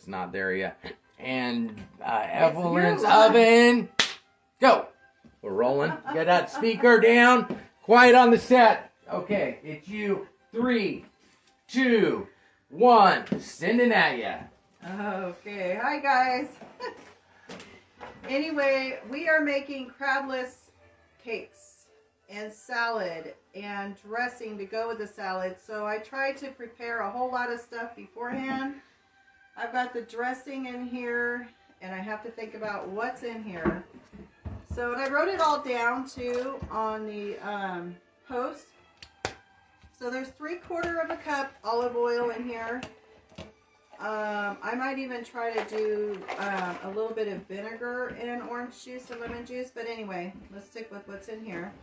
not there yet. And Evelyn's oven. Go. We're rolling. Get that speaker down. Quiet on the set. Okay, it's you. 3, 2, 1. Sending at ya. Okay, hi guys. Anyway, we are making crabless cakes and salad and dressing to go with the salad. So I tried to prepare a whole lot of stuff beforehand. I've got the dressing in here and I have to think about what's in here. So and I wrote it all down too on the post. So there's 3/4 cup olive oil in here. I might even try to do a little bit of vinegar and orange juice or lemon juice. But anyway, let's stick with what's in here.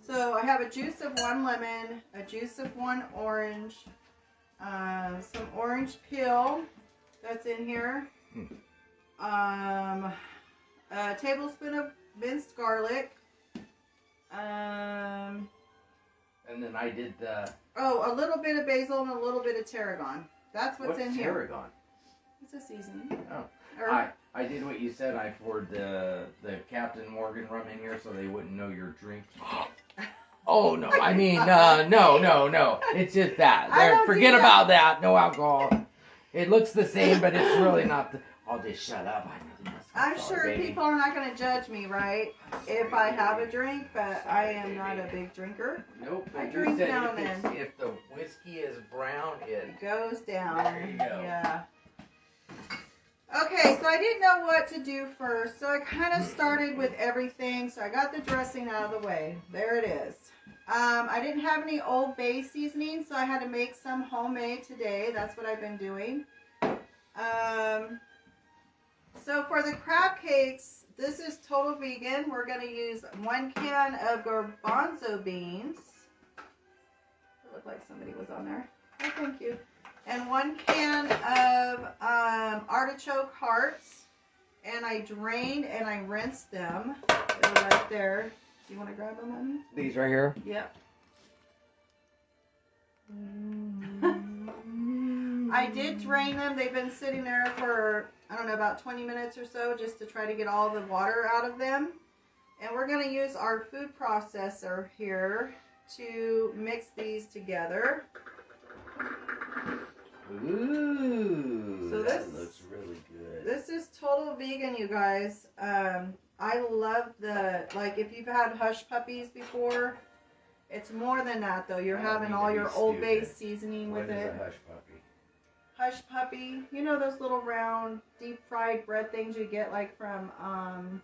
So I have a juice of 1 lemon, a juice of 1 orange, some orange peel that's in here, a tablespoon of minced garlic, and then I did the... Oh, a little bit of basil and a little bit of tarragon. That's what's in here. Tarragon? It's a seasoning. Oh. I did what you said. I poured the Captain Morgan rum in here so they wouldn't know your drink. Oh, no. I mean, no. It's just that. Forget about that. No alcohol. It looks the same, but it's really not. I'll just shut up. I'm sure people are not going to judge me, right? If I have a drink, but I am not a big drinker. Nope. I drink now and then. If the whiskey is brown, it goes down. There you go. Yeah. Okay, so I didn't know what to do first, so I kind of started with everything. So I got the dressing out of the way. There it is. I didn't have any Old Bay seasoning, so I had to make some homemade today. That's what I've been doing. So for the crab cakes, this is total vegan. We're going to use 1 can of garbanzo beans. It looked like somebody was on there. Oh, thank you. And 1 can of artichoke hearts. And I drained and I rinsed them. They're right there. Do you want to grab them, honey? These right here? Yep. I did drain them. They've been sitting there for, I don't know, about 20 minutes or so just to try to get all the water out of them. And we're going to use our food processor here to mix these together. Ooh, so that looks really good. This is total vegan, you guys. I love like if you've had hush puppies before, it's more than that though. You're having all your Old Bay seasoning with it. What is a hush puppy? Hush puppy, you know those little round deep fried bread things you get like from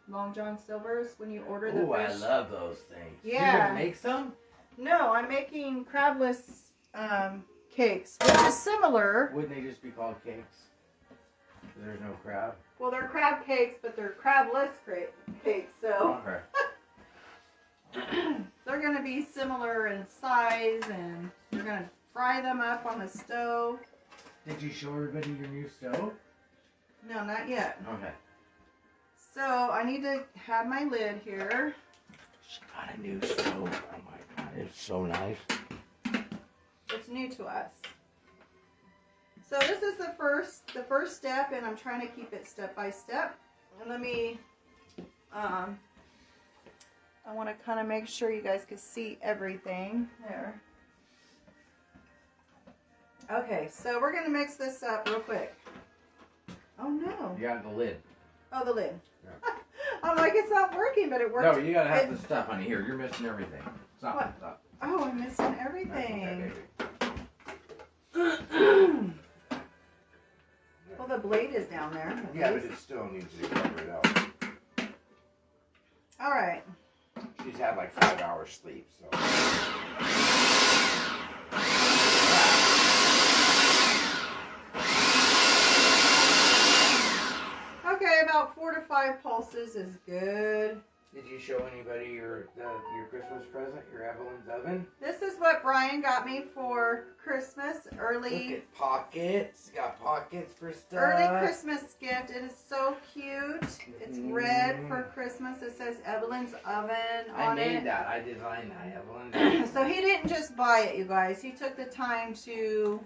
Long John Silver's when you order the fish? Oh, I love those things. Yeah. You're gonna make some? No, I'm making crabless cakes, which is similar. Wouldn't they just be called cakes? There's no crab. Well, they're crab cakes, but they're crabless cakes, so okay. They're going to be similar in size, and you're going to fry them up on the stove. Did you show everybody your new stove? No, not yet. Okay. So I need to have my lid here. She got a new stove. Oh my God, it's so nice. It's new to us. So this is the first step, and I'm trying to keep it step by step. And let me, I want to kind of make sure you guys can see everything there. Okay, so we're going to mix this up real quick. Oh no. You got the lid. Oh, the lid. Yeah. I'm like, it's not working, but it works. No, you got to have the stuff on here. You're missing everything. Stop. What? Stop. Oh, I'm missing everything. Well, the blade is down there. Yeah, but it still needs to cover it out. All right. She's had like 5 hours sleep, so. Okay, about 4 to 5 pulses is good. Did you show anybody your Christmas present, your Evelyn's oven? This is what Brian got me for Christmas. Look at pockets. Got pockets for stuff. Early Christmas gift. It is so cute. It's red for Christmas. It says Evelyn's oven on it. I made that. I designed that. Evelyn's oven. So he didn't just buy it, you guys. He took the time to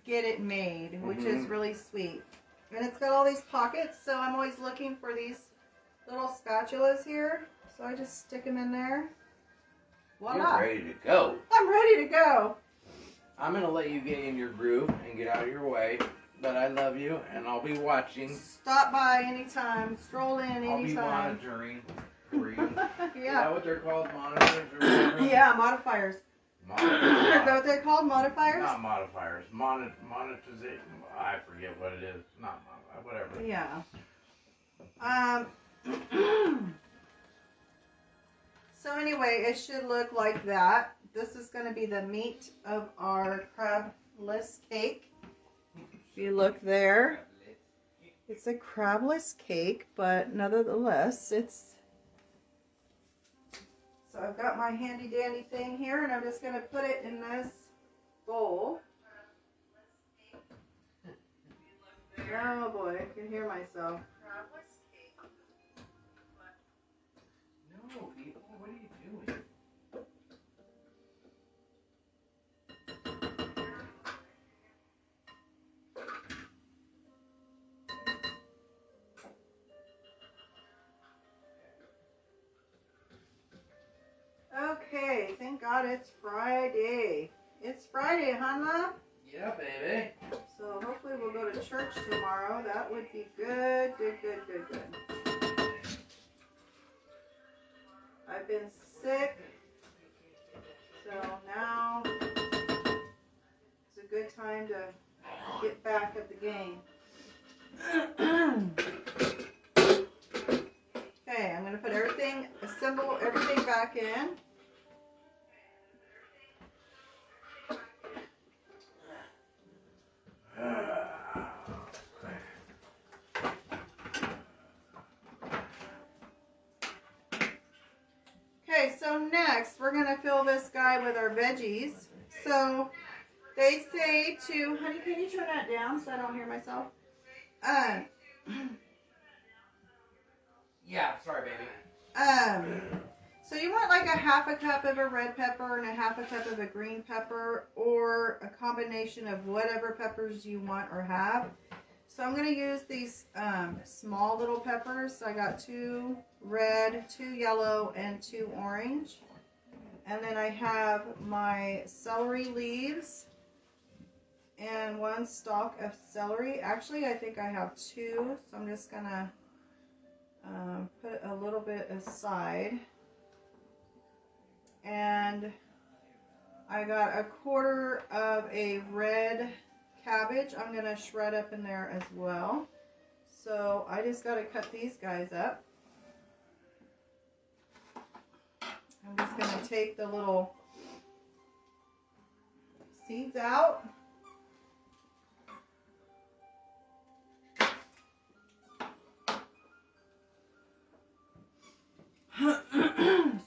get it made, which is really sweet. And it's got all these pockets, so I'm always looking for these little spatulas here. So I just stick them in there. Voila. You're ready to go. I'm ready to go. I'm going to let you get in your groove and get out of your way. But I love you, and I'll be watching. Stop by anytime. Stroll in anytime. I'll be monitoring for you. Yeah. Is that what they're called? Monitors or whatever? Yeah, modifiers. Modifiers. Is that what they're called? Modifiers? Not modifiers. Monetization. I forget what it is. Not modifier. Whatever. Yeah. So anyway, it should look like that. This is going to be the meat of our crabless cake. If you look there, it's a crabless cake, but nevertheless, it's... So I've got my handy dandy thing here, and I'm just going to put it in this bowl. Oh boy, I can hear myself. No, people, what are you doing? Okay, thank God it's Friday. It's Friday, huh, love? Yeah, baby. So hopefully we'll go to church tomorrow. That would be good, good, good, good, good. I've been sick, so now it's a good time to get back at the game. Okay, I'm going to put everything, assemble everything back in. Okay, so next we're going to fill this guy with our veggies. So they say to, honey, can you turn that down so I don't hear myself? Yeah, sorry, baby. So you want like a half a cup of a red pepper and a half a cup of a green pepper, or a combination of whatever peppers you want or have. So I'm going to use these small little peppers. So I got 2 red, 2 yellow, and 2 orange. And then I have my celery leaves and 1 stalk of celery. Actually, I think I have 2, so I'm just going to put a little bit aside. And I got a 1/4 of a red cabbage I'm going to shred up in there as well. So I just got to cut these guys up. I'm just going to take the little seeds out.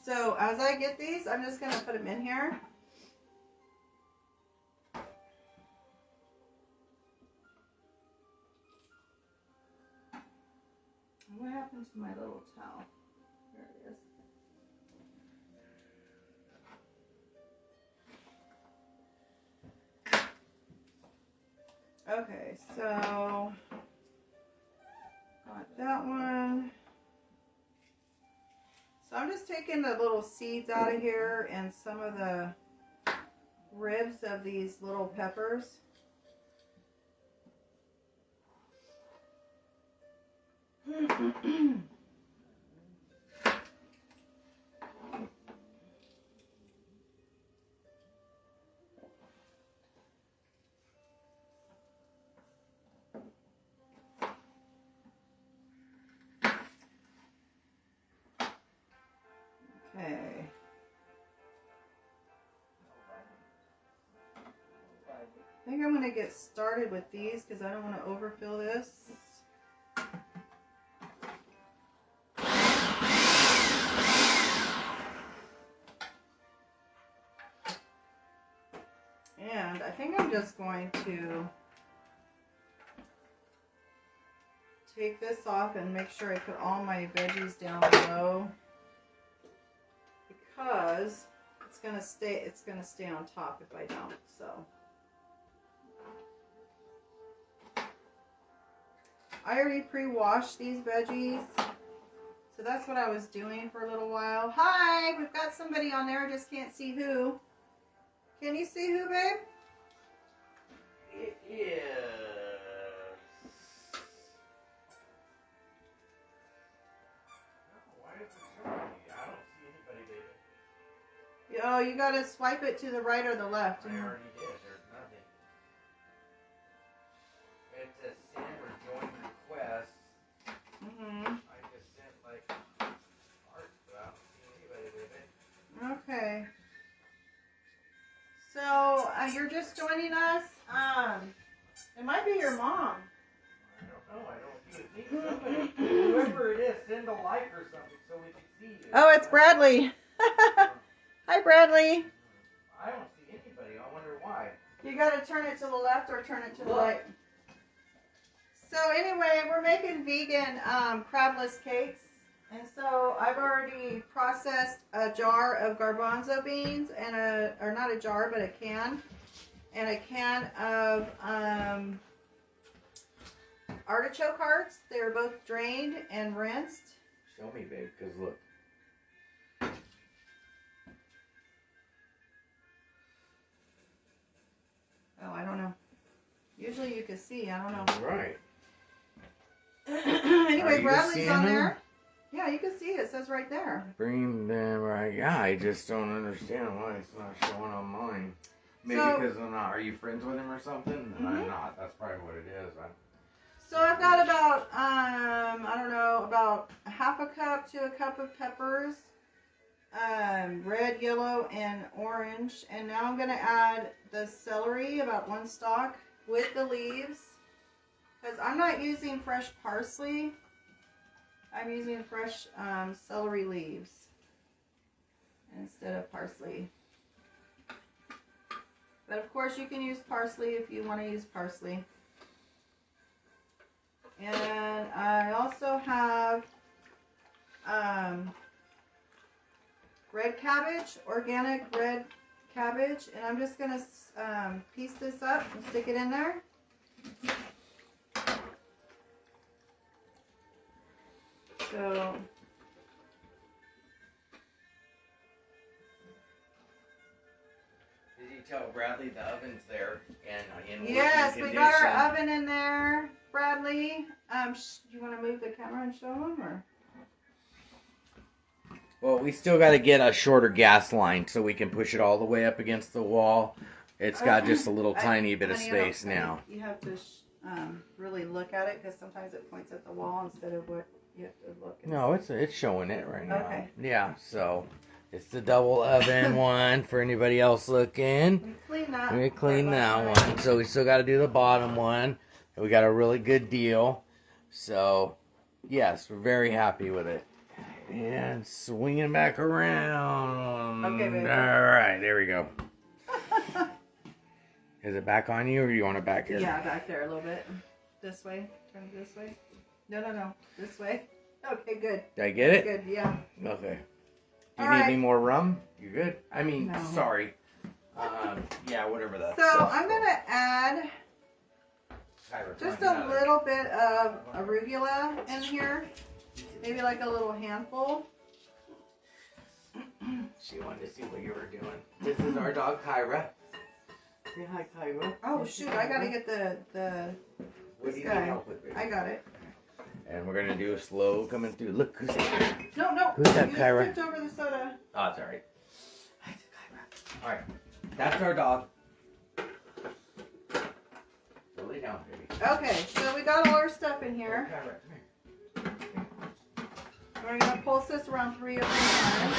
So as I get these, I'm just going to put them in here. What happened to my little towel? There it is. Okay, so got that one. So I'm just taking the little seeds out of here and some of the ribs of these little peppers. Okay. I think I'm going to get started with these because I don't want to overfill this. And I think I'm just going to take this off and make sure I put all my veggies down below, because it's gonna stay on top if I don't. So I already pre-washed these veggies. So that's what I was doing for a little while. Hi, we've got somebody on there. I just can't see who. Can you see who, babe? It is. No, why is it showing me? I don't see anybody, baby. Oh, you gotta swipe it to the right or the left. I already did. There's nothing. It says send or join request. I just sent like hearts, but I don't see anybody, baby. Okay. So you're just joining us. It might be your mom. I don't know. I don't see it. Somebody, whoever it is, send a like or something so we can see you. Oh, it's Bradley. Hi, Bradley. I don't see anybody. I wonder why. You gotta turn it to the left or turn it to the right. So anyway, we're making vegan crabless cakes. And so I've already processed a jar of garbanzo beans and or not a jar, but a can. And a can of artichoke hearts. They were both drained and rinsed. Show me, babe, because look. Oh, I don't know. Usually you can see. I don't know. Right. Anyway, Bradley's seeing on them? there. Yeah, you can see it. It says right there. Bring them right. Yeah, I just don't understand why it's not showing on mine. Maybe So- because I'm not. Are you friends with him or something? I'm not. That's probably what it is. So I've got about, I don't know, about a half a cup to a cup of peppers. Red, yellow, and orange. And now I'm going to add the celery, about 1 stalk, with the leaves. Because I'm not using fresh parsley. I'm using fresh celery leaves instead of parsley. But of course you can use parsley if you want to use parsley. And I also have red cabbage, organic red cabbage. And I'm just going to piece this up and stick it in there. So, Did you tell Bradley the oven's there and in yes, working we got our condition? oven in there, Bradley. Do you want to move the camera and show them, or? Well, we still got to get a shorter gas line so we can push it all the way up against the wall. It's got just a little tiny bit of Honey, space now. You have to really look at it because sometimes it points at the wall instead of what you have to look at. No, it's showing it right now. Okay. Yeah, so it's the double oven one for anybody else looking. We clean that. We clean that one. So we still got to do the bottom one. And we got a really good deal. So, yes, we're very happy with it. And swinging back around. Okay, baby. All right, there we go. Is it back on you or do you want it back here? Yeah, back there a little bit. This way. Turn it this way. No. This way. Okay, good. Did I get it? Good, yeah. Okay. Do All you need right. any more rum? You good? I mean, No. sorry. Yeah, whatever that. So I'm going to add just a little bit of arugula in here. Maybe like a little handful. She wanted to see what you were doing. This is our dog, Kyra. Say hi, Kyra. Oh shoot, I gotta get the What do you guy. need help with, baby? I got it. And we're going to do a slow coming through. Look, who's that? No. Who's that, You Kyra? just tipped over the soda. Oh, it's alright. Hi, Kyra. Alright, that's our dog. So lay down, baby. Okay, so we got all our stuff in here. Kyra, come here. We're gonna pulse this around 3 or 4 times.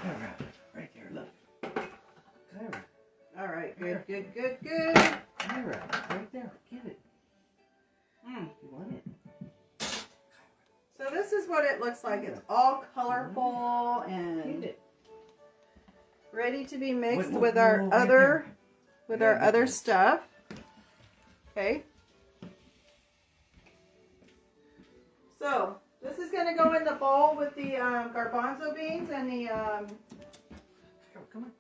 Kyra, right there, look. Kyra, All right, good. Kyra, right there, get it. Mm. You want it? So this is what it looks like. It's all colorful Get and it. ready to be mixed Wait, with whoa, our whoa, right other there. with Yeah, our get other this. stuff. Okay. So this is gonna go in the bowl with the garbanzo beans and the Come on.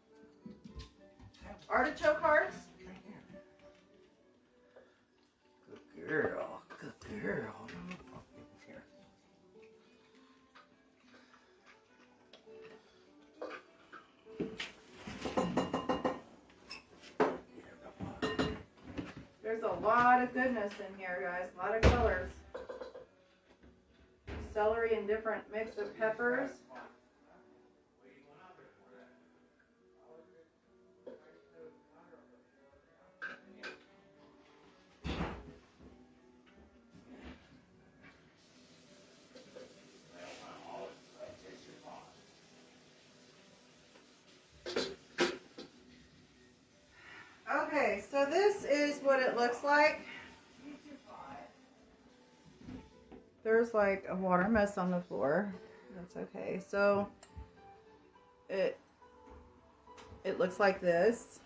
artichoke hearts. Good girl. Good girl. Here. There's a lot of goodness in here, guys. A lot of colors. Celery and different mix of peppers. Okay, so this is what it looks like. There's like a water mess on the floor. That's okay. So it looks like this.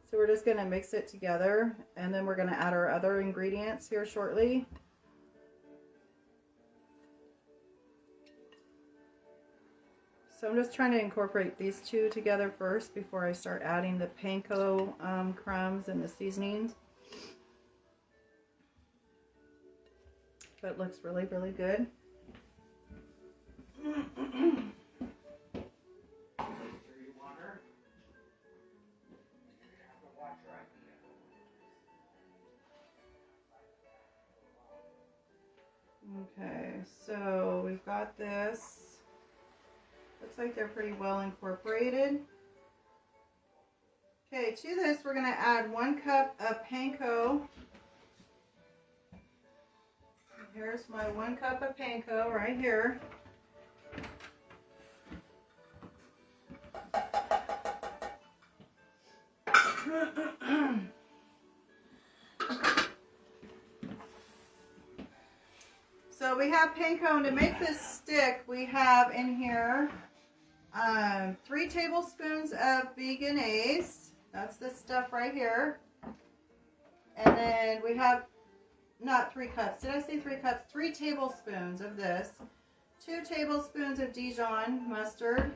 So we're just going to mix it together, and then we're going to add our other ingredients here shortly. So I'm just trying to incorporate these two together first before I start adding the panko crumbs and the seasonings. But it looks really, really good. Okay, so we've got this. Looks like they're pretty well incorporated. Okay, to this we're going to add 1 cup of panko. Here's my 1 cup of panko right here. So we have panko, and to make this stick, we have in here 3 tablespoons of vegan-ace. That's this stuff right here. And then we have, not 3 cups. Did I say 3 cups? 3 tablespoons of this. 2 tablespoons of Dijon mustard.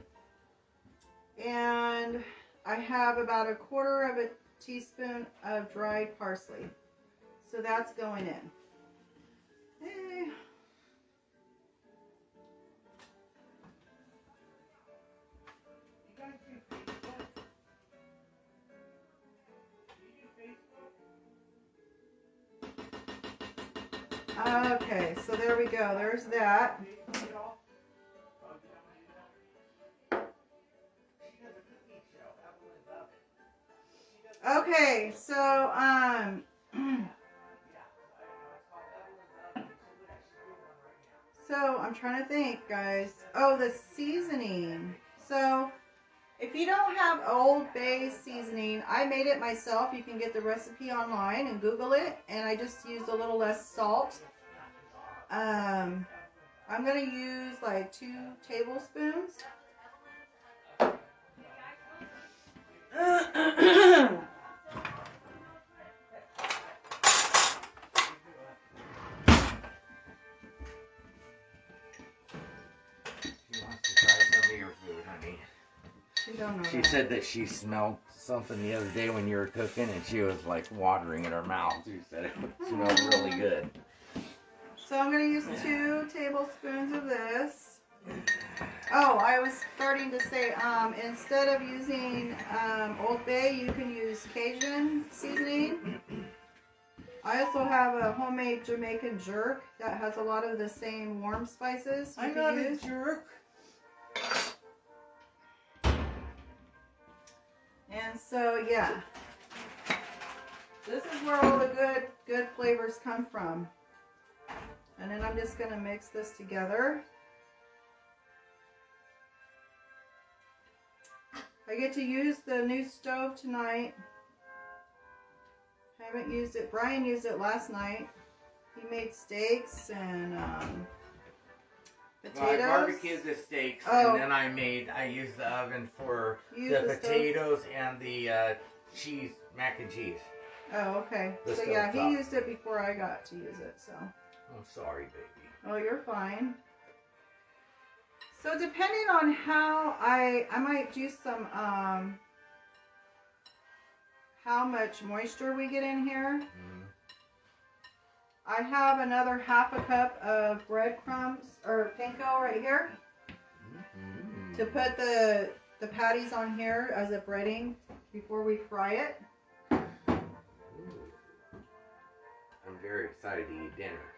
And I have about 1/4 of a teaspoon of dried parsley. So that's going in. Hey. Okay, so there we go. There's that. Okay, so so I'm trying to think, guys. Oh, the seasoning. So if you don't have Old Bay seasoning, I made it myself. You can get the recipe online and Google it, and I just used a little less salt. I'm going to use like 2 tablespoons. She said that she smelled something the other day when you were cooking, and she was like watering in her mouth. She said it smelled really good. So I'm going to use 2 tablespoons of this. Oh, I was starting to say, instead of using Old Bay, you can use Cajun seasoning. I also have a homemade Jamaican jerk that has a lot of the same warm spices. I'm not a jerk. And so, yeah, this is where all the good flavors come from. And then I'm just going to mix this together. I get to use the new stove tonight. I haven't used it. Brian used it last night. He made steaks and potatoes. Well, I barbecued the steaks, and then I used the oven for the potatoes and the cheese, mac and cheese. Oh, okay. So yeah, he used it before I got to use it, so. I'm sorry, baby. Oh, you're fine. So depending on how I might do some how much moisture we get in here. Mm. I have another half a cup of breadcrumbs or panko right here to put the patties on here as a breading before we fry it. I'm very excited to eat dinner.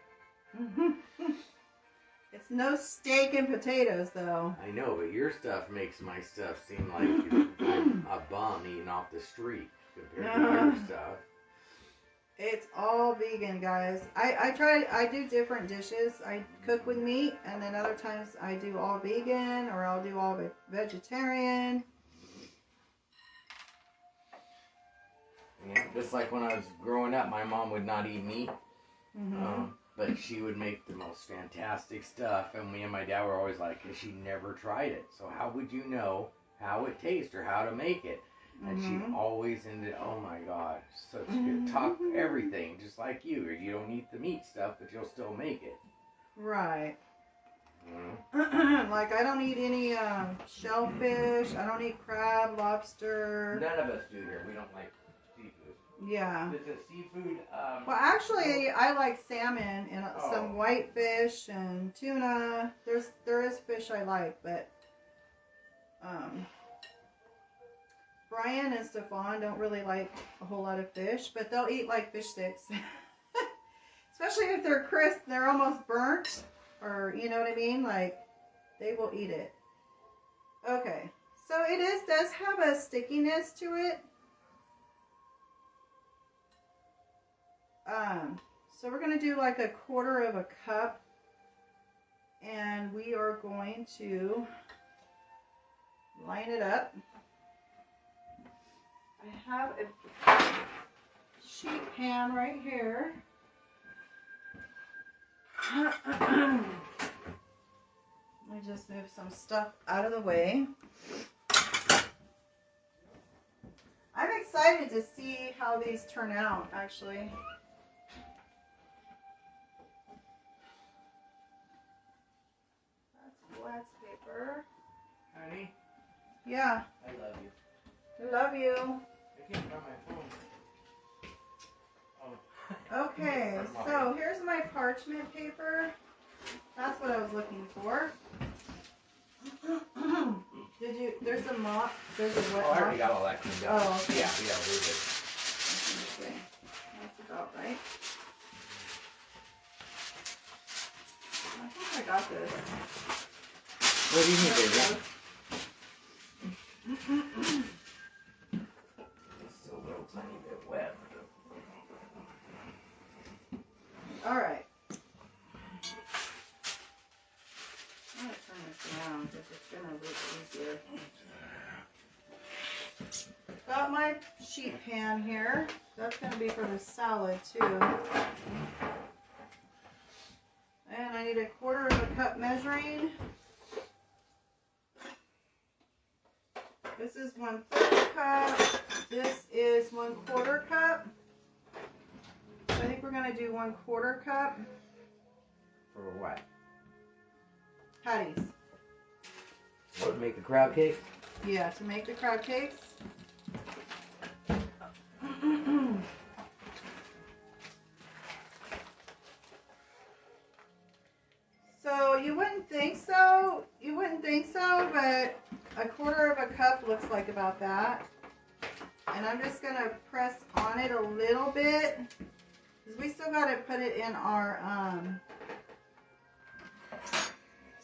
It's no steak and potatoes though. I know, but your stuff makes my stuff seem like I'm a bum eating off the street compared to your stuff. It's all vegan, guys. I do different dishes. I cook with meat, and then other times I do all vegan, or I'll do all vegetarian. Yeah, just like when I was growing up, my mom would not eat meat, but she would make the most fantastic stuff, and me and my dad were always like, "Cause she never tried it, so how would you know how it tastes or how to make it?" And she always ended, oh my God, such good talk, everything, just like you. You don't eat the meat stuff, but you'll still make it. Right. Like I don't eat any shellfish. I don't eat crab, lobster. None of us do here. We don't like seafood. Yeah. Is it seafood? Well, actually, I like salmon and some whitefish and tuna. There is fish I like, but Brian and Stefan don't really like a whole lot of fish, but they'll eat like fish sticks. Especially if they're crisp, they're almost burnt, or you know what I mean? Like, they will eat it. Okay, so it does have a stickiness to it. So we're going to do like a quarter of a cup, and we are going to line it up. I have a sheet pan right here. Let me just move some stuff out of the way. I'm excited to see how these turn out, actually. That's wax paper. Honey? Yeah. I love you. I love you. I can't find my phone. Okay, so here's my parchment paper. That's what I was looking for. There's a mop, there's a wet mop. I already got all that cleaned up. Oh, okay. Yeah, we're good. Okay, that's about right. I think I got this. What do you need, baby? It's still a little tiny bit wet. All right. I'm going to turn this around because it's going to look easier. Got my sheet pan here. That's going to be for the salad too. And I need a quarter of a cup measuring. This is 1/3 cup. This is 1/4 cup. I think we're going to do 1/4 cup. For what? Patties. What, make the crab cake? Yeah, to make the crab cakes. So you wouldn't think so. You wouldn't think so, but a quarter of a cup looks like about that. And I'm just going to press on it a little bit. Because we still got to put it in our,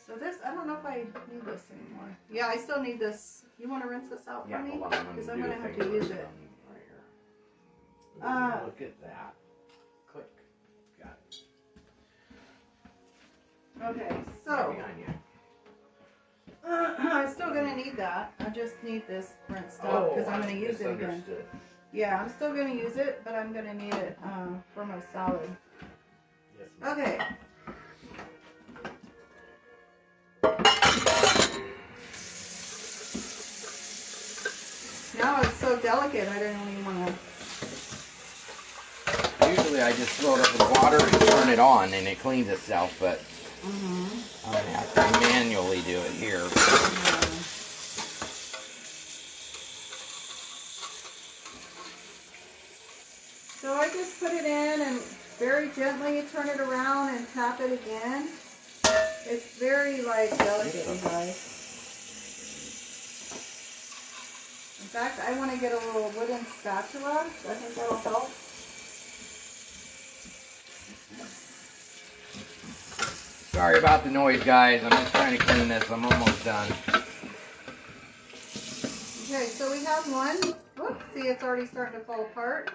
so this, I don't know if I need this anymore. Yeah, I still need this. You want to rinse this out for me? Hold on, Because I'm going to have to use it. Right here. Look at that. Click. Got it. Okay, so Behind you. I'm still going to need that. I just need this rinsed out because I'm going to use it again. Misunderstood. Yeah, I'm still going to use it, but I'm going to need it for my salad. Yes, ma'am. Okay. Now it's so delicate, I don't even want to. Usually I just throw it up with water and turn it on and it cleans itself, but I'm going to have to manually do it here. So I just put it in and very gently turn it around and tap it again. It's very like delicate, you guys. In fact, I want to get a little wooden spatula. I think that'll help. Sorry about the noise, guys. I'm just trying to clean this. I'm almost done. Okay, so we have one. Whoops, see, it's already starting to fall apart.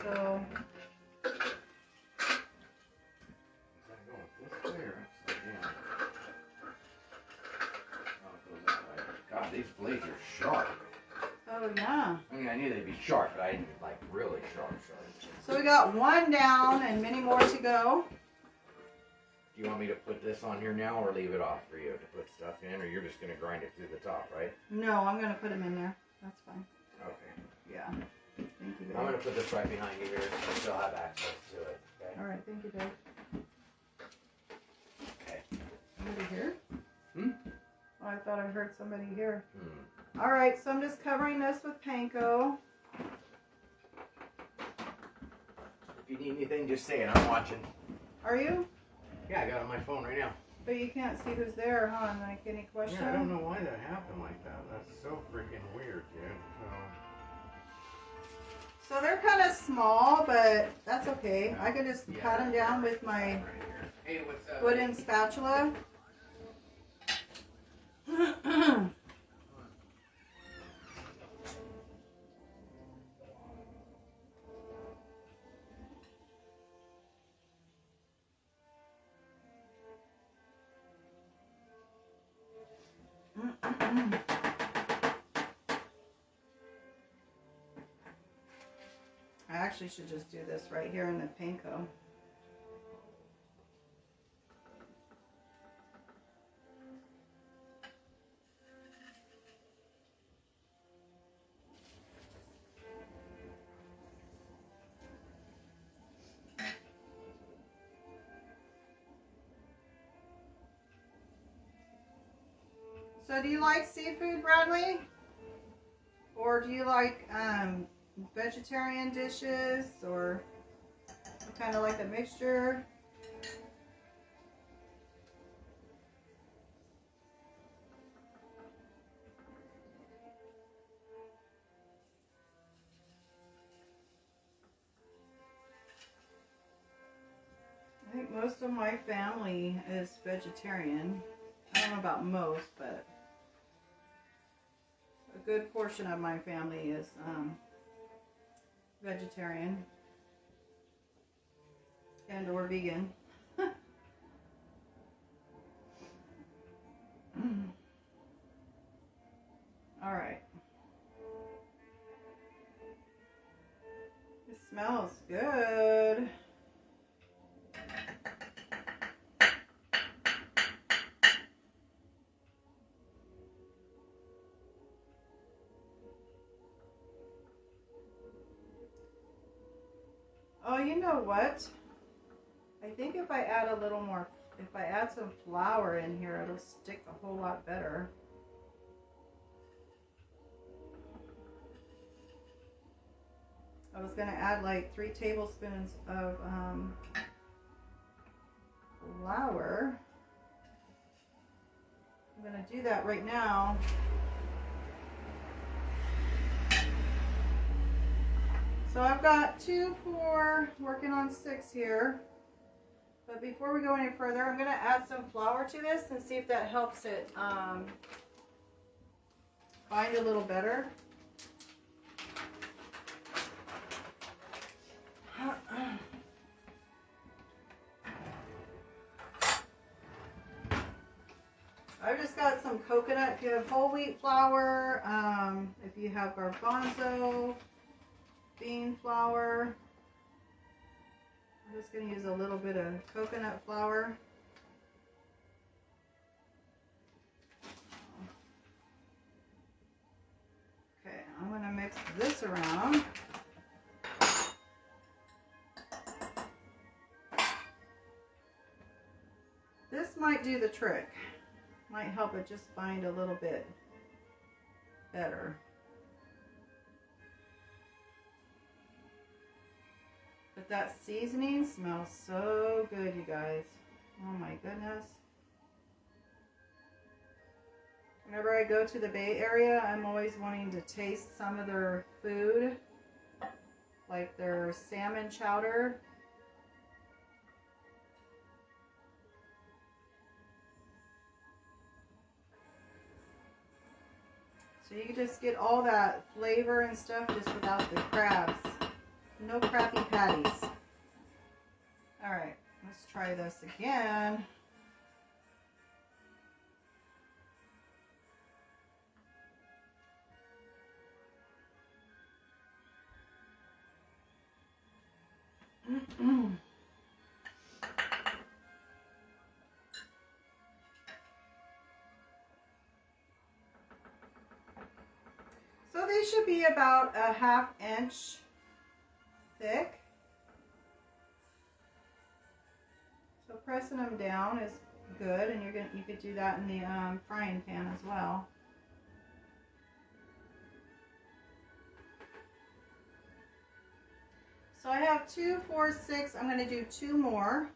So. God, these blades are sharp. Oh, yeah. I mean, I knew they'd be sharp, but I didn't like really sharp. So we got one down and many more to go. Do you want me to put this on here now or leave it off for you to put stuff in, or you're just going to grind it through the top, right? No, I'm going to put them in there. That's fine. Okay. Yeah. Thank you, babe. I'm going to put this right behind you here so you still have access to it. Okay? All right, thank you, babe. Okay. Somebody here? Hmm? Oh, I thought I heard somebody here. All right, so I'm just covering this with panko. If you need anything, just say it. I'm watching. Are you? Yeah, I got it on my phone right now. But you can't see who's there, huh? Like, any questions? Yeah, I don't know why that happened like that. That's so freaking weird, dude. So they're kind of small, but that's okay. I could just pat them down with my Hey, what's up? wooden spatula. I actually should just do this right here in the panko. So do you like seafood, Bradley? Or do you like vegetarian dishes, or kind of like a mixture? I think most of my family is vegetarian. I don't know about most, but a good portion of my family is vegetarian and or vegan. All right. It smells good. Oh, you know what? I think if I add a little more, if I add some flour in here, it'll stick a whole lot better. I was going to add like 3 tablespoons of flour. I'm going to do that right now. So I've got 2, 4, working on 6 here. But before we go any further, I'm going to add some flour to this and see if that helps it bind a little better. I've just got some coconut. If you have whole wheat flour, if you have garbanzo bean flour, I'm just going to use a little bit of coconut flour. Okay, I'm going to mix this around. This might do the trick. Might help it just bind a little bit better. That seasoning smells so good, you guys. Oh my goodness. Whenever I go to the Bay Area, I'm always wanting to taste some of their food, like their salmon chowder. So you can just get all that flavor and stuff just without the crabs. No crappy patties. Alright, let's try this again. So they should be about a 1/2 inch thick. So pressing them down is good, and you could do that in the frying pan as well. So I have 2, 4, 6. I'm going to do 2 more.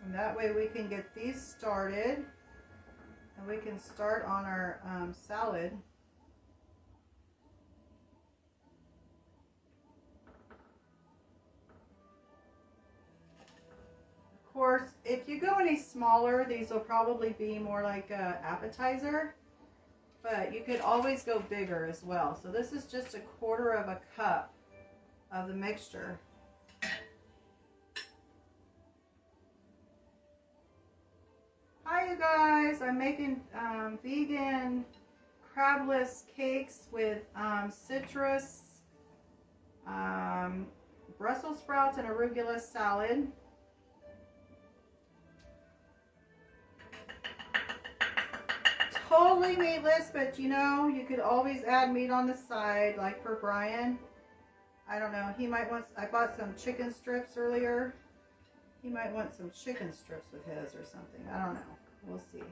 And that way we can get these started, and we can start on our salad. Of course, if you go any smaller, these will probably be more like an appetizer, but you could always go bigger as well. So this is just 1/4 cup of the mixture. Hi you guys, I'm making vegan crabless cakes with citrus, Brussels sprouts, and arugula salad. Totally meatless, but you know, you could always add meat on the side, like for Brian. I don't know, he might want, I bought some chicken strips earlier. He might want some chicken strips with his or something. I don't know. We'll see.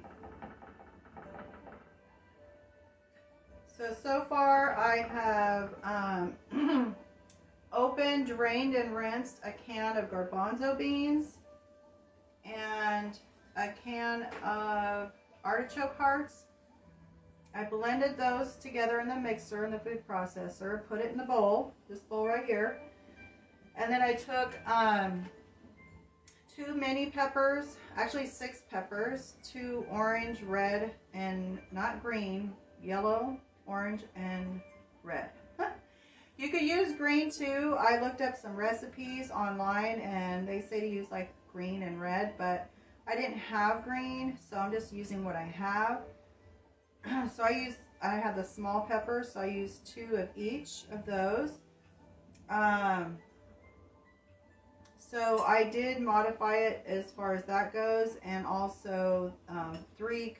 So far I have opened, drained, and rinsed a can of garbanzo beans and a can of artichoke hearts. I blended those together in the mixer in the food processor, put it in the bowl, this bowl right here. And then I took 2 mini peppers, actually 6 peppers, 2 orange, red, and not green, yellow, orange, and red. You could use green too. I looked up some recipes online and they say to use like green and red, but I didn't have green, so I'm just using what I have. So I have the small peppers, so I used 2 of each of those. So I did modify it as far as that goes, and also 3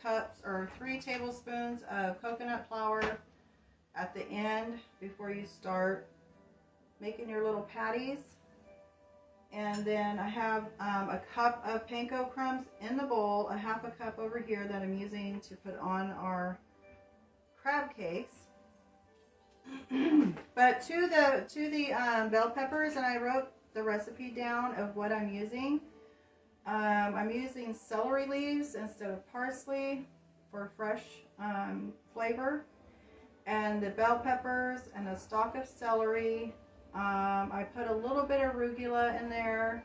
tablespoons of coconut flour at the end before you start making your little patties. And then I have a cup of panko crumbs in the bowl, a 1/2 cup over here that I'm using to put on our crab cakes. But to the bell peppers, and I wrote the recipe down of what I'm using. I'm using celery leaves instead of parsley for fresh flavor. And the bell peppers and a stalk of celery. I put a little bit of arugula in there.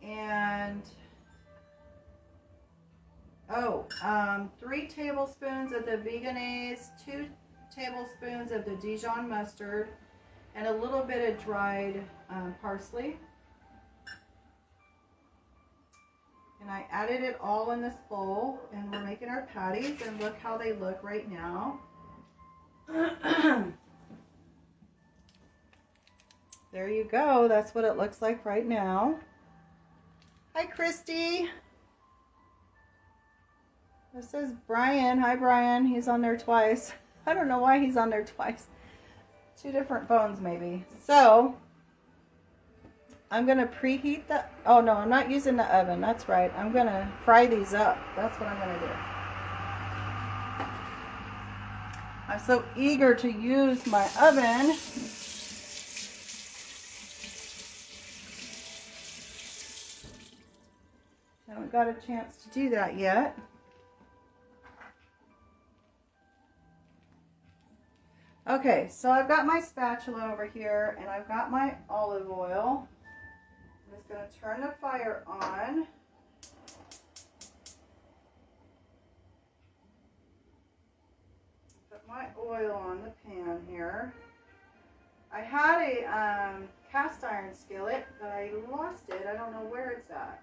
And 3 tablespoons of the Vegenaise, 2 tablespoons of the Dijon mustard, and a little bit of dried parsley. And I added it all in this bowl, and we're making our patties, and look how they look right now. There you go. That's what it looks like right now. Hi, Christy. This is Brian. Hi, Brian. He's on there twice. I don't know why he's on there twice. 2 different phones, maybe. So, I'm going to preheat the, oh no, I'm not using the oven. That's right. I'm going to fry these up. That's what I'm going to do. I'm so eager to use my oven. Haven't got a chance to do that yet. Okay, so I've got my spatula over here and I've got my olive oil. I'm just going to turn the fire on. Put my oil on the pan here. I had a cast iron skillet, but I lost it. I don't know where it's at.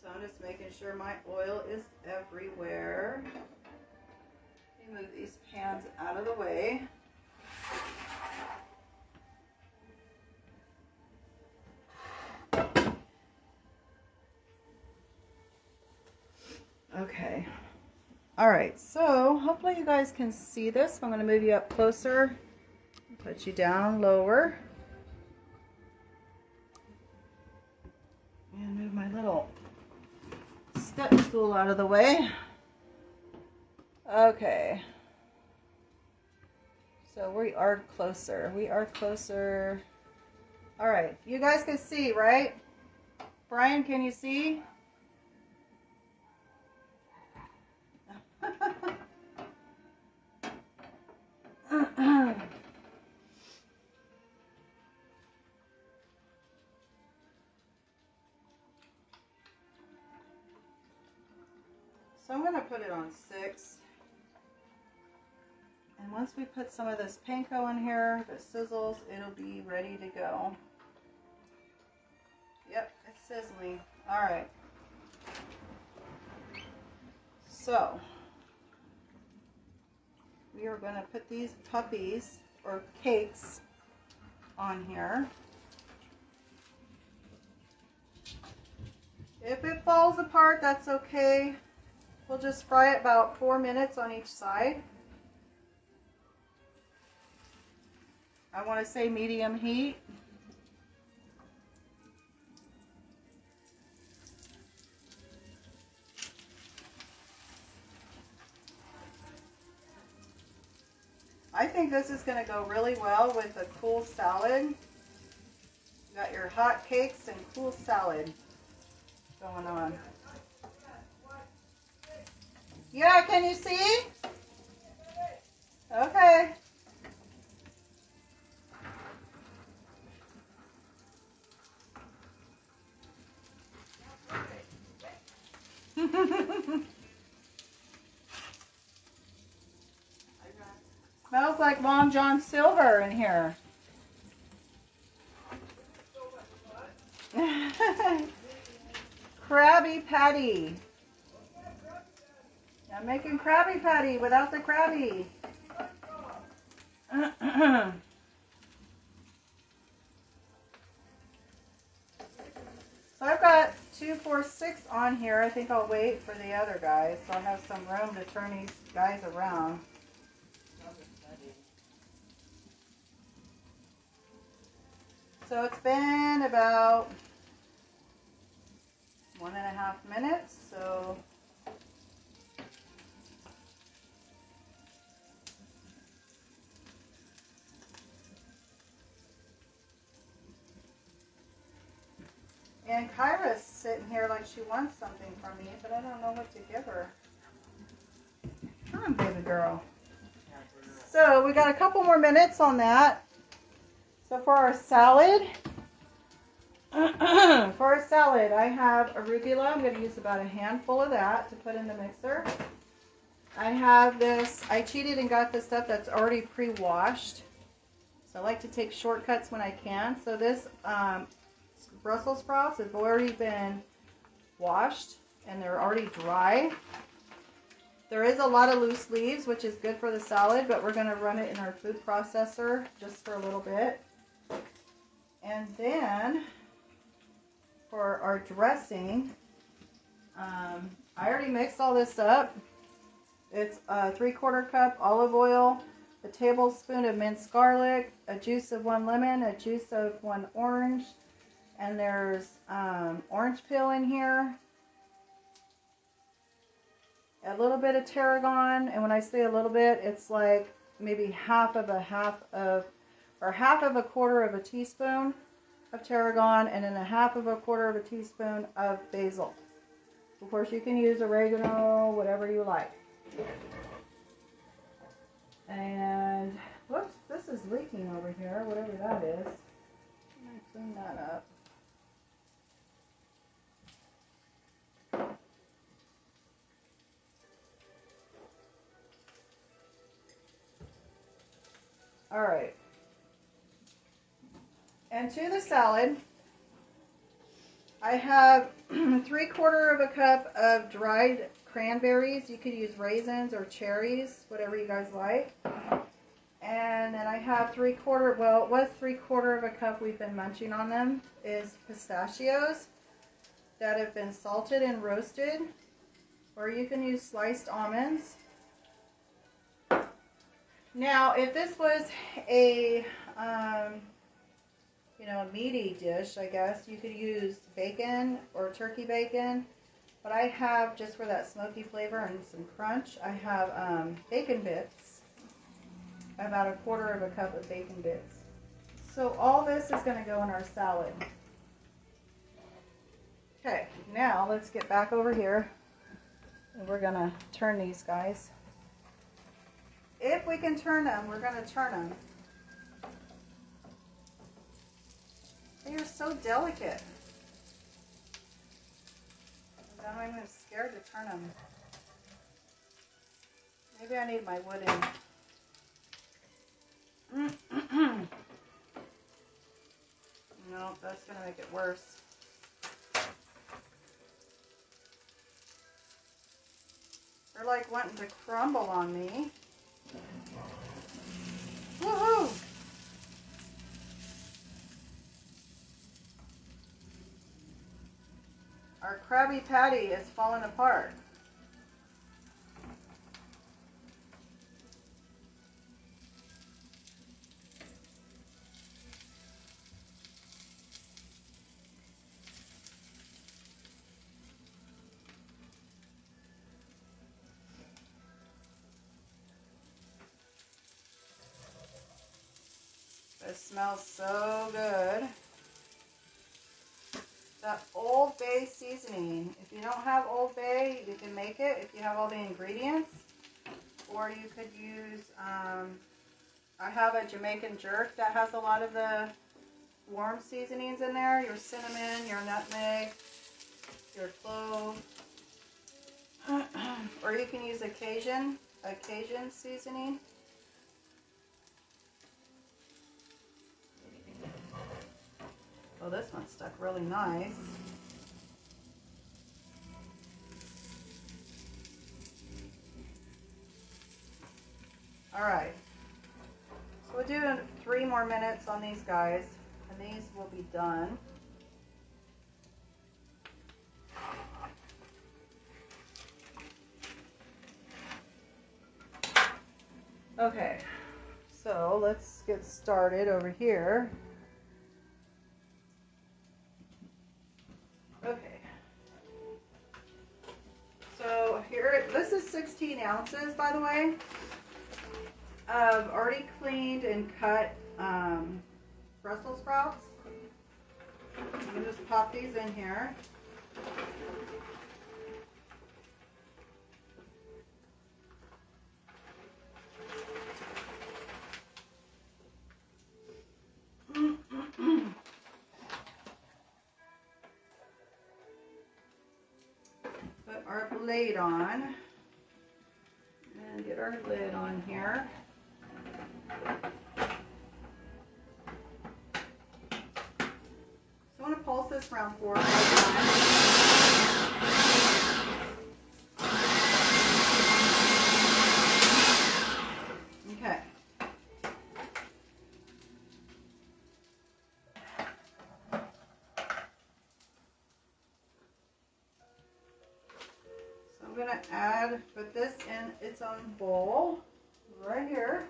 So I'm just making sure my oil is everywhere. Let me move these pans out of the way. Okay. All right, so hopefully you guys can see this. I'm going to move you up closer, put you down lower. And move my little step stool out of the way. Okay. So we are closer. We are closer. All right. You guys can see, right? Brian, can you see? So I'm going to put it on 6. And once we put some of this panko in here, the sizzles, it'll be ready to go. Yep, it's sizzling. All right. So we are going to put these puppies or cakes on here. If it falls apart, that's okay. We'll just fry it about 4 minutes on each side. I want to say medium heat. I think this is going to go really well with a cool salad. You got your hot cakes and cool salad going on. Yeah, can you see? Okay. Smells like Long John Silver in here. Krabby Patty. I'm making Krabby Patty without the Krabby. So I've got 2, 4, 6 on here. I think I'll wait for the other guys so I have some room to turn these guys around. So it's been about 1.5 minutes. So and Kyra's sitting here like she wants something from me, but I don't know what to give her. Come on, baby girl. So we got a couple more minutes on that. So for our salad, I have arugula. I'm going to use about a handful of that to put in the mixer. I have this, I cheated and got this stuff that's already pre-washed. So I like to take shortcuts when I can. So this Brussels sprouts have already been washed and they're already dry. There is a lot of loose leaves, which is good for the salad, but we're going to run it in our food processor just for a little bit. And then for our dressing, I already mixed all this up. It's a 3/4 cup olive oil, a tablespoon of minced garlic, a juice of 1 lemon, a juice of 1 orange, and there's orange peel in here, a little bit of tarragon, and when I say a little bit, it's like maybe half of a quarter of a teaspoon of tarragon, and then a half of a quarter of a teaspoon of basil. Of course, you can use oregano, whatever you like. And, whoops, this is leaking over here, whatever that is. I'm going to clean that up. All right. And to the salad, I have 3/4 of a cup of dried cranberries. You could use raisins or cherries, whatever you guys like. And then I have 3/4, well, it was 3/4 of a cup, we've been munching on them, is pistachios that have been salted and roasted. Or you can use sliced almonds. Now, if this was a, a meaty dish, I guess, you could use bacon or turkey bacon. But I have, just for that smoky flavor and some crunch, I have bacon bits. About 1/4 of a cup of bacon bits. So all this is going to go in our salad. Okay, now let's get back over here. And we're going to turn these guys. If we can turn them, we're going to turn them. They are so delicate. Now I'm even scared to turn them. Maybe I need my wooden. No, that's going to make it worse. They're like wanting to crumble on me. Woohoo! Our Krabby Patty is falling apart. It smells so good. That Old Bay seasoning. If you don't have Old Bay, you can make it if you have all the ingredients. Or you could use, I have a Jamaican jerk that has a lot of the warm seasonings in there. Your cinnamon, your nutmeg, your clove. Or you can use a Cajun seasoning. Oh, this one stuck really nice. All right. So we'll do 3 more minutes on these guys, and these will be done. Okay, so let's get started over here. Okay, so here, this is 16 ounces, by the way, of already cleaned and cut Brussels sprouts. I'm going to just pop these in here. Put our blade on and get our lid on here. So I want to pulse this around 4 or 5 times. Okay. I'm going to put this in its own bowl right here.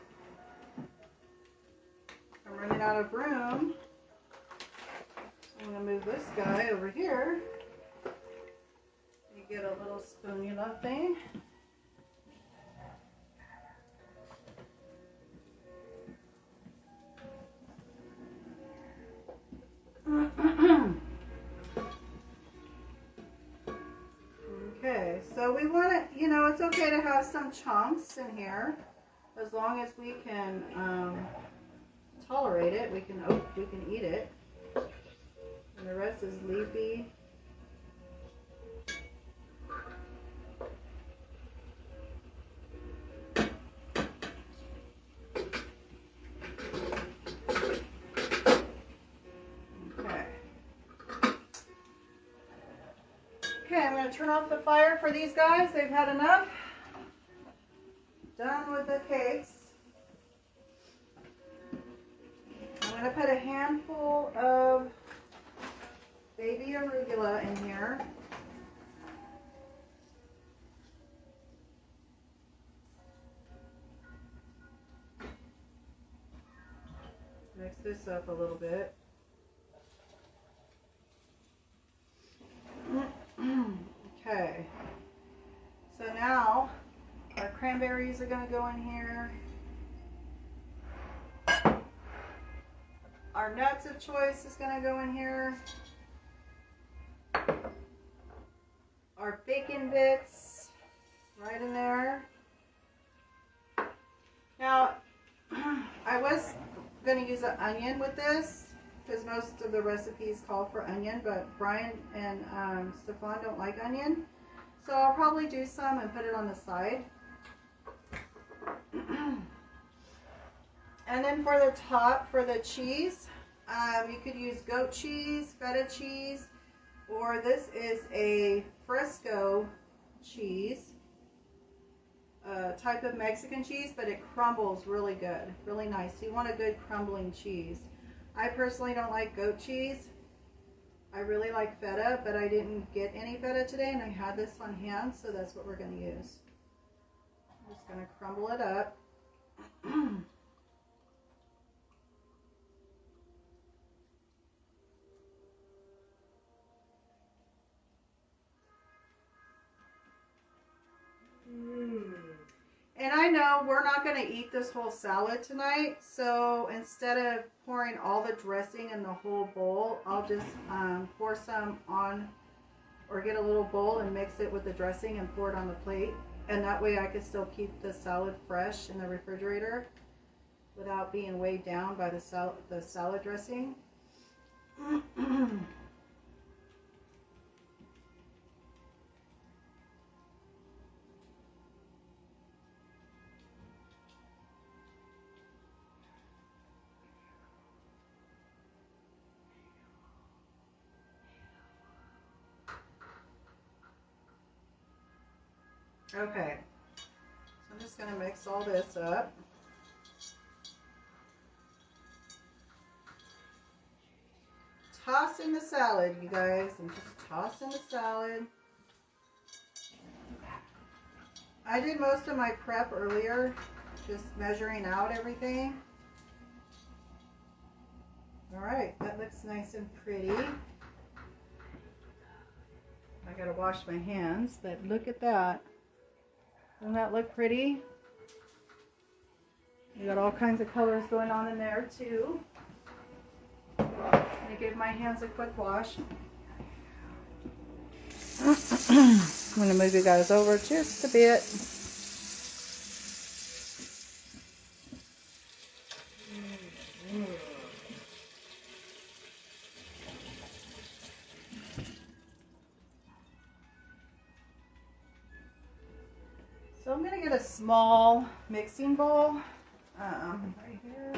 out of room. So I'm going to move this guy over here. You get a little spoonula thing. Okay, so we want to, you know, it's okay to have some chunks in here, as long as we can tolerate it. We can eat it, and the rest is leafy. Okay, I'm going to turn off the fire for these guys. They've had enough. Done with the cakes. I'm going to put a handful of baby arugula in here. Mix this up a little bit. Okay, so now our cranberries are going to go in here. Our nuts of choice is going to go in here. Our bacon bits right in there. Now, I was going to use an onion with this, because most of the recipes call for onion, but Brian and Stefan don't like onion. So I'll probably do some and put it on the side. And then for the top, for the cheese, you could use goat cheese, feta cheese, or this is a Fresco cheese, type of Mexican cheese, but it crumbles really good, really nice. So you want a good crumbling cheese. I personally don't like goat cheese. I really like feta, but I didn't get any feta today, and I had this on hand, so that's what we're going to use. I'm just going to crumble it up. And I know we're not going to eat this whole salad tonight, so instead of pouring all the dressing in the whole bowl, I'll just pour some on, or get a little bowl and mix it with the dressing and pour it on the plate. And that way I can still keep the salad fresh in the refrigerator without being weighed down by the salad dressing. Okay, so I'm just going to mix all this up. Toss in the salad, you guys. I'm just tossing the salad. I did most of my prep earlier, just measuring out everything. Alright, that looks nice and pretty. I gotta wash my hands, but look at that. Doesn't that look pretty? You got all kinds of colors going on in there too. I'm gonna give my hands a quick wash. I'm gonna move you guys over just a bit. So I'm going to get a small mixing bowl right here.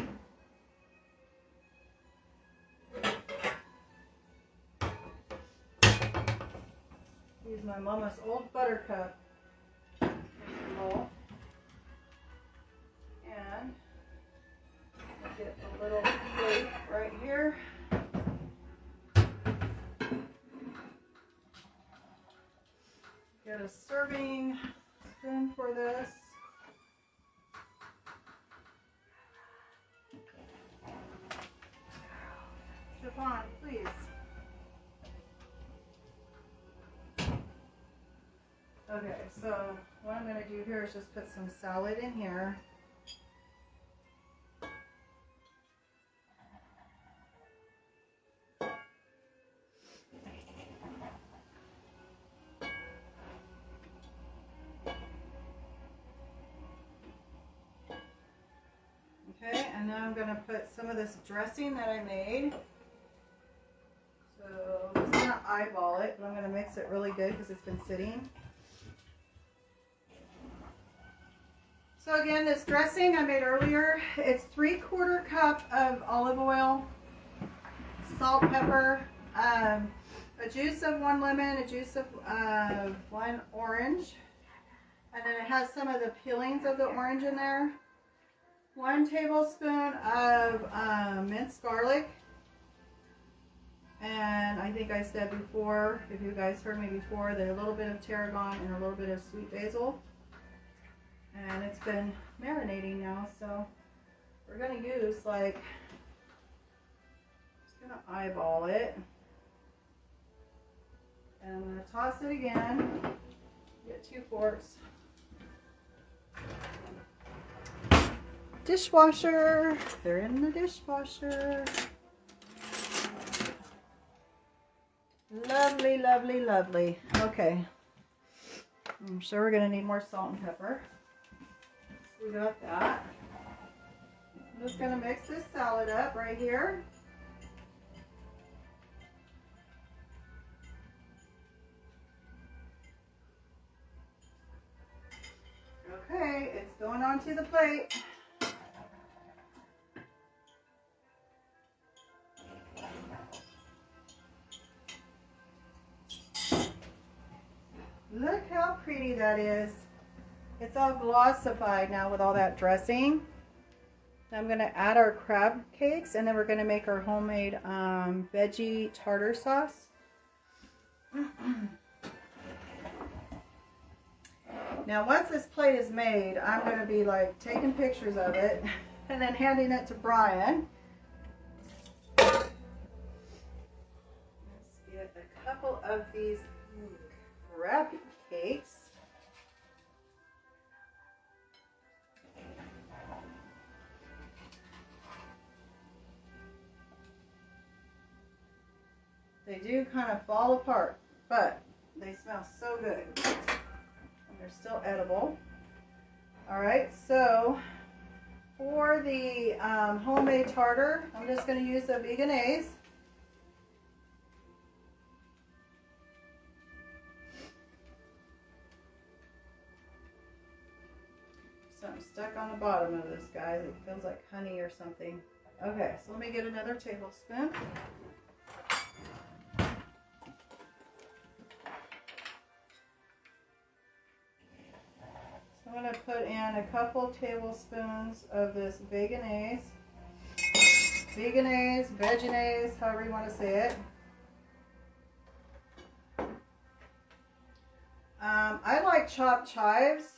Use my mama's old buttercup mixing bowl. And I'll get a little plate right here. Get a serving spoon for this. Come on, please. Okay, so what I'm going to do here is just put some salad in here. Okay, and now I'm going to put some of this dressing that I made. So I'm just going to eyeball it, but I'm going to mix it really good because it's been sitting. So again, this dressing I made earlier, it's 3/4 cup of olive oil, salt, pepper, a juice of 1 lemon, a juice of 1 orange, and then it has some of the peelings of the orange in there. 1 tablespoon of minced garlic, and I think I said before, if you guys heard me before, that a little bit of tarragon and a little bit of sweet basil. And it's been marinating now, so we're going to use just going to eyeball it. And I'm going to toss it again. Get 2 forks. Dishwasher. They're in the dishwasher. Lovely, lovely, lovely. Okay. I'm sure we're going to need more salt and pepper. We got that. I'm just going to mix this salad up right here. Okay, it's going onto the plate. Look how pretty that is. It's all glossified now with all that dressing. I'm going to add our crab cakes, and then we're going to make our homemade veggie tartar sauce. Now once this plate is made, I'm going to be like taking pictures of it and then handing it to Brian. Let's get a couple of these crab cakes. They do kind of fall apart, but they smell so good. And they're still edible. Alright, so for the homemade tartar, I'm just going to use a veganese. Something stuck on the bottom of this, guys. It feels like honey or something. Okay, so let me get another tablespoon. I'm going to put in a couple tablespoons of this veganese, veginase, however you want to say it. I like chopped chives.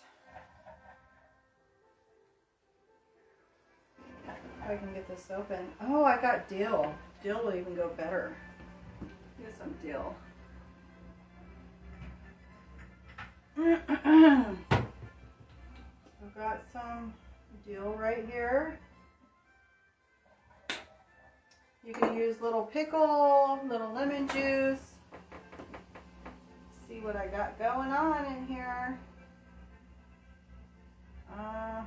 If I can get this open. Oh, I got dill. Dill will even go better. Get some dill. I've got some dill right here. You can use little pickle, little lemon juice. See what I got going on in here. I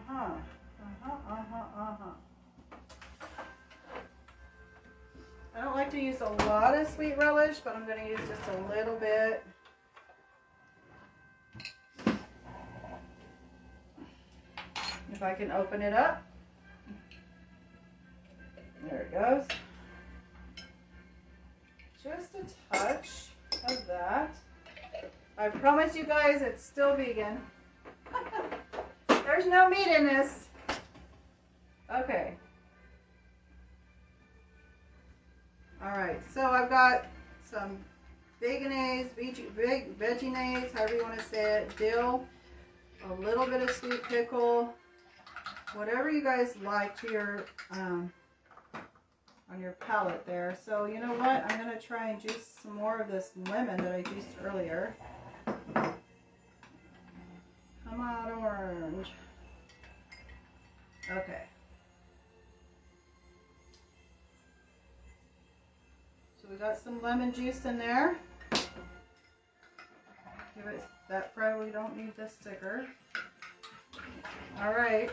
don't like to use a lot of sweet relish, but I'm going to use just a little bit. If I can open it up. There it goes. Just a touch of that. I promise you guys it's still vegan. There's no meat in this. Okay. Alright, so I've got some veganase, veginase, however you want to say it, dill, a little bit of sweet pickle, whatever you guys like to your, on your palate there. So you know what? I'm going to try and juice some more of this lemon that I juiced earlier. Come on, orange. Okay. So we got some lemon juice in there. Give it, that probably don't need the sticker. All right.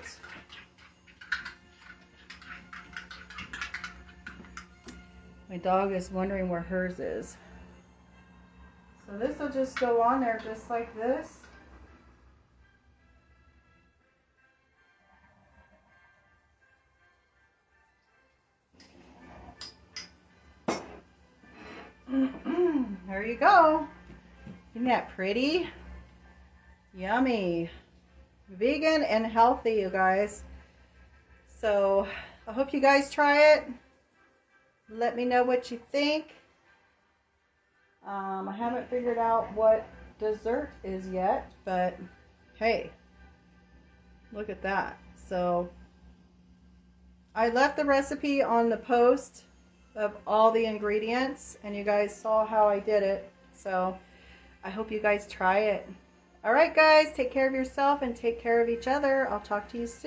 My dog is wondering where hers is. So this will just go on there just like this. There you go. Isn't that pretty? Yummy. Vegan and healthy, you guys. So I hope you guys try it. Let me know what you think. I haven't figured out what dessert is yet, but hey, look at that. So I left the recipe on the post of all the ingredients, and you guys saw how I did it. So I hope you guys try it. All right, guys, take care of yourself and take care of each other. I'll talk to you soon.